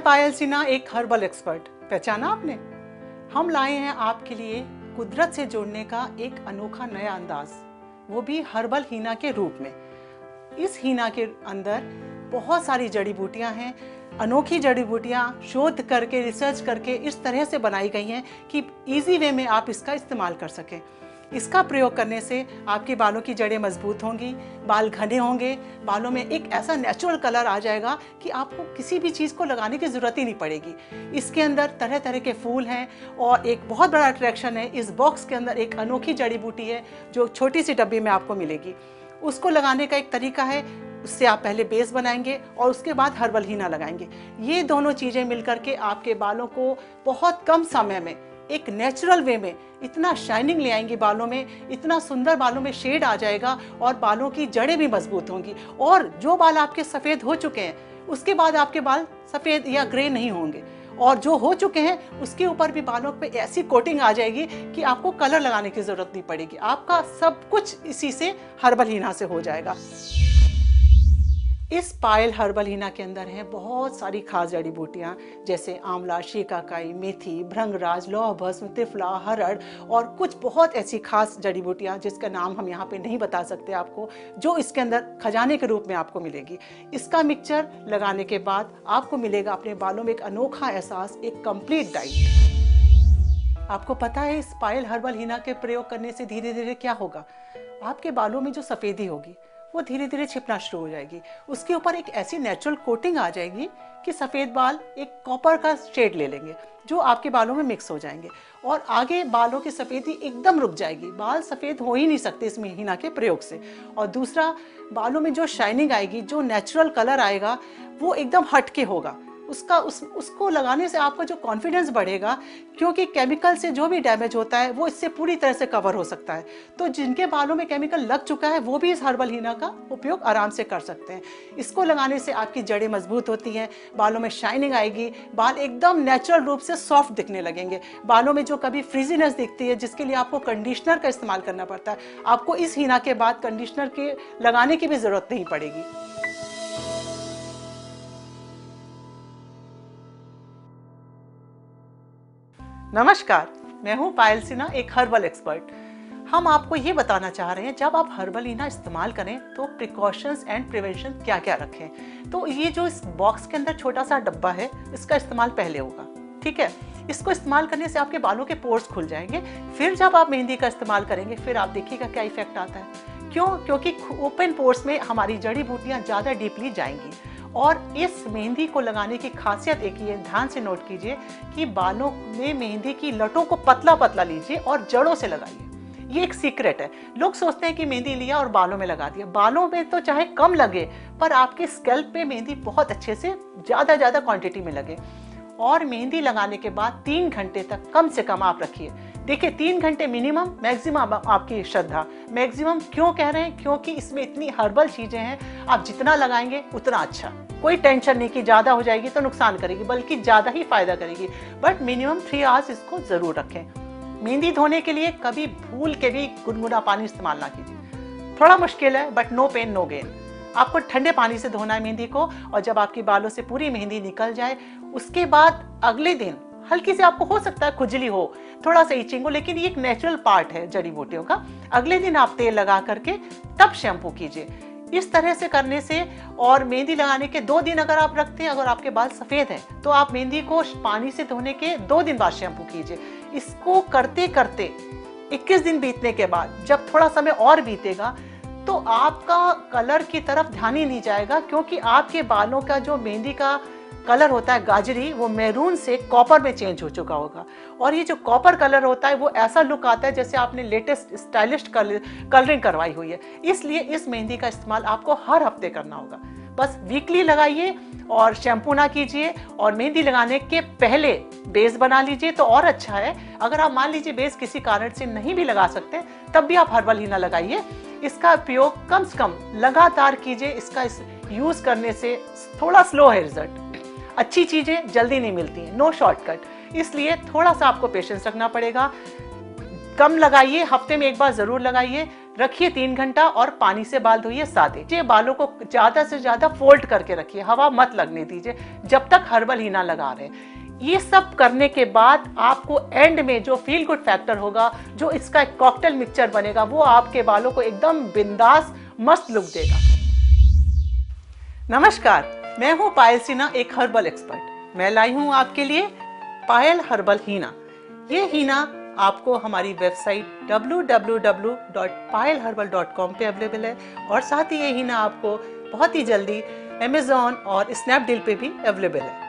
पायल सिन्हा, एक herbal expert. पहचाना आपने? हम लाए हैं आपके लिए कुदरत से जुड़ने का एक अनोखा नया अंदाज, वो भी हर्बल हीना के रूप में। इस हीना के अंदर बहुत सारी जड़ी बूटियां हैं, अनोखी जड़ी बूटियां शोध करके, रिसर्च करके इस तरह से बनाई गई हैं कि इजी वे में आप इसका इस्तेमाल कर सकें। इसका प्रयोग करने से आपके बालों की जड़ें मजबूत होंगी, बाल घने होंगे, बालों में एक ऐसा नेचुरल कलर आ जाएगा कि आपको किसी भी चीज़ को लगाने की ज़रूरत ही नहीं पड़ेगी। इसके अंदर तरह तरह के फूल हैं और एक बहुत बड़ा अट्रैक्शन है, इस बॉक्स के अंदर एक अनोखी जड़ी बूटी है जो छोटी सी डब्बी में आपको मिलेगी। उसको लगाने का एक तरीका है, उससे आप पहले बेस बनाएंगे और उसके बाद हर्बल हीना लगाएंगे। ये दोनों चीज़ें मिलकर के आपके बालों को बहुत कम समय में एक नेचुरल वे में इतना शाइनिंग ले आएंगी, बालों में इतना सुंदर बालों में शेड आ जाएगा और बालों की जड़ें भी मजबूत होंगी। और जो बाल आपके सफ़ेद हो चुके हैं उसके बाद आपके बाल सफ़ेद या ग्रे नहीं होंगे, और जो हो चुके हैं उसके ऊपर भी बालों पे ऐसी कोटिंग आ जाएगी कि आपको कलर लगाने की ज़रूरत नहीं पड़ेगी। आपका सब कुछ इसी से हर्बल हीना से हो जाएगा। इस पायल हर्बल हीना के अंदर हैं बहुत सारी खास जड़ी बूटियाँ, जैसे आंवला, शिकाकाई, मेथी, भृंगराज, लौह भस्म, त्रिफला, हरड़ और कुछ बहुत ऐसी खास जड़ी बूटियाँ जिसका नाम हम यहाँ पे नहीं बता सकते आपको, जो इसके अंदर खजाने के रूप में आपको मिलेगी। इसका मिक्सचर लगाने के बाद आपको मिलेगा अपने बालों में एक अनोखा एहसास, एक कंप्लीट डाइट। आपको पता है इस पायल हर्बल हीना के प्रयोग करने से धीरे धीरे क्या होगा? आपके बालों में जो सफ़ेदी होगी वो धीरे धीरे छिपना शुरू हो जाएगी। उसके ऊपर एक ऐसी नेचुरल कोटिंग आ जाएगी कि सफ़ेद बाल एक कॉपर का शेड ले लेंगे जो आपके बालों में मिक्स हो जाएंगे और आगे बालों की सफ़ेदी एकदम रुक जाएगी। बाल सफ़ेद हो ही नहीं सकते इस हीना के प्रयोग से। और दूसरा, बालों में जो शाइनिंग आएगी, जो नेचुरल कलर आएगा वो एकदम हटके होगा। उसको लगाने से आपका जो कॉन्फिडेंस बढ़ेगा, क्योंकि केमिकल से जो भी डैमेज होता है वो इससे पूरी तरह से कवर हो सकता है। तो जिनके बालों में केमिकल लग चुका है वो भी इस हर्बल हीना का उपयोग आराम से कर सकते हैं। इसको लगाने से आपकी जड़ें मजबूत होती हैं, बालों में शाइनिंग आएगी, बाल एकदम नेचुरल रूप से सॉफ्ट दिखने लगेंगे। बालों में जो कभी फ्रीजीनेस दिखती है जिसके लिए आपको कंडीशनर का इस्तेमाल करना पड़ता है, आपको इस हीना के बाद कंडीशनर के लगाने की भी ज़रूरत नहीं पड़ेगी। नमस्कार, मैं हूं पायल सिन्हा, एक हर्बल एक्सपर्ट। हम आपको ये बताना चाह रहे हैं जब आप हर्बल हीना इस्तेमाल करें तो प्रिकॉशंस एंड प्रिवेंशन क्या क्या रखें। तो ये जो इस बॉक्स के अंदर छोटा सा डब्बा है, इसका इस्तेमाल पहले होगा, ठीक है। इसको इस्तेमाल करने से आपके बालों के पोर्स खुल जाएंगे। फिर जब आप मेहंदी का इस्तेमाल करेंगे फिर आप देखिएगा क्या इफेक्ट आता है। क्यों? क्योंकि ओपन पोर्स में हमारी जड़ी बूटियाँ ज़्यादा डीपली जाएंगी। और इस मेहंदी को लगाने की खासियत एक ही है, ध्यान से नोट कीजिए कि बालों में मेहंदी की लटों को पतला पतला लीजिए और जड़ों से लगाइए। ये एक सीक्रेट है। लोग सोचते हैं कि मेहंदी लिया और बालों में लगा दिया। बालों में तो चाहे कम लगे पर आपके स्कैल्प पे मेहंदी बहुत अच्छे से ज़्यादा क्वांटिटी में लगे। और मेहंदी लगाने के बाद 3 घंटे तक कम से कम आप रखिए। देखिए 3 घंटे मिनिमम, मैक्सिमम आपकी श्रद्धा। मैक्सिमम क्यों कह रहे हैं? क्योंकि इसमें इतनी हर्बल चीजें हैं, आप जितना लगाएंगे उतना अच्छा। कोई टेंशन नहीं कि ज्यादा हो जाएगी तो नुकसान करेगी, बल्कि ज्यादा ही फायदा करेगी। बट मिनिमम 3 आवर्स इसको जरूर रखें। मेहंदी धोने के लिए कभी भूल के भी गुनगुना पानी इस्तेमाल ना कीजिए। थोड़ा मुश्किल है but no pain no gain. आपको ठंडे पानी से धोना है मेहंदी को, और जब आपके बालों से पूरी मेहंदी निकल जाए उसके बाद अगले दिन हल्की से, आपको हो सकता है खुजली हो, थोड़ा सा इचिंग हो, लेकिन ये एक नेचुरल पार्ट है जड़ी बूटियों का। अगले दिन आप तेल लगा करके तब शैम्पू कीजिए। इस तरह से करने से, और मेहंदी लगाने के 2 दिन अगर आप रखते हैं, अगर आपके बाल सफेद हैं तो आप मेहंदी को पानी से धोने के 2 दिन बाद शैम्पू कीजिए। इसको करते करते 21 दिन बीतने के बाद जब थोड़ा समय और बीतेगा तो आपका कलर की तरफ ध्यान ही नहीं जाएगा, क्योंकि आपके बालों का जो मेहंदी का कलर होता है गाजरी, वो मैरून से कॉपर में चेंज हो चुका होगा। और ये जो कॉपर कलर होता है वो ऐसा लुक आता है जैसे आपने लेटेस्ट स्टाइलिश कलरिंग करवाई हुई है। इसलिए इस मेहंदी का इस्तेमाल आपको हर हफ्ते करना होगा। बस वीकली लगाइए और शैम्पू ना कीजिए। और मेहंदी लगाने के पहले बेस बना लीजिए तो और अच्छा है। अगर आप मान लीजिए बेस किसी कारण से नहीं भी लगा सकते तब भी आप हर्बल हीना लगाइए। इसका उपयोग कम से कम लगातार कीजिए। इसका यूज करने से थोड़ा स्लो है रिजल्ट। अच्छी चीजें जल्दी नहीं मिलती हैं, नो शॉर्टकट, इसलिए थोड़ा सा आपको पेशेंस रखना पड़ेगा। कम लगाइए, हफ्ते में एक बार जरूर लगाइए। रखिए 3 घंटा और पानी से बाल धोइए सादे। ये बालों को ज्यादा से ज्यादा फोल्ड करके रखिए, हवा मत लगने दीजिए जब तक हर्बल हीना लगा रहे हैं। ये सब करने के बाद आपको एंड में जो फील गुड फैक्टर होगा, जो इसका एक कॉकटेल मिक्सचर बनेगा, वो आपके बालों को एकदम बिंदास मस्त लुक देगा। नमस्कार, मैं हूं पायल सिन्हा, एक हर्बल एक्सपर्ट। मैं लाई हूं आपके लिए पायल हर्बल हीना। ये हीना आपको हमारी वेबसाइट www.payalherbal.com पे अवेलेबल है और साथ ही ये हीना आपको बहुत ही जल्दी अमेज़ॉन और स्नैपडील पे भी अवेलेबल है।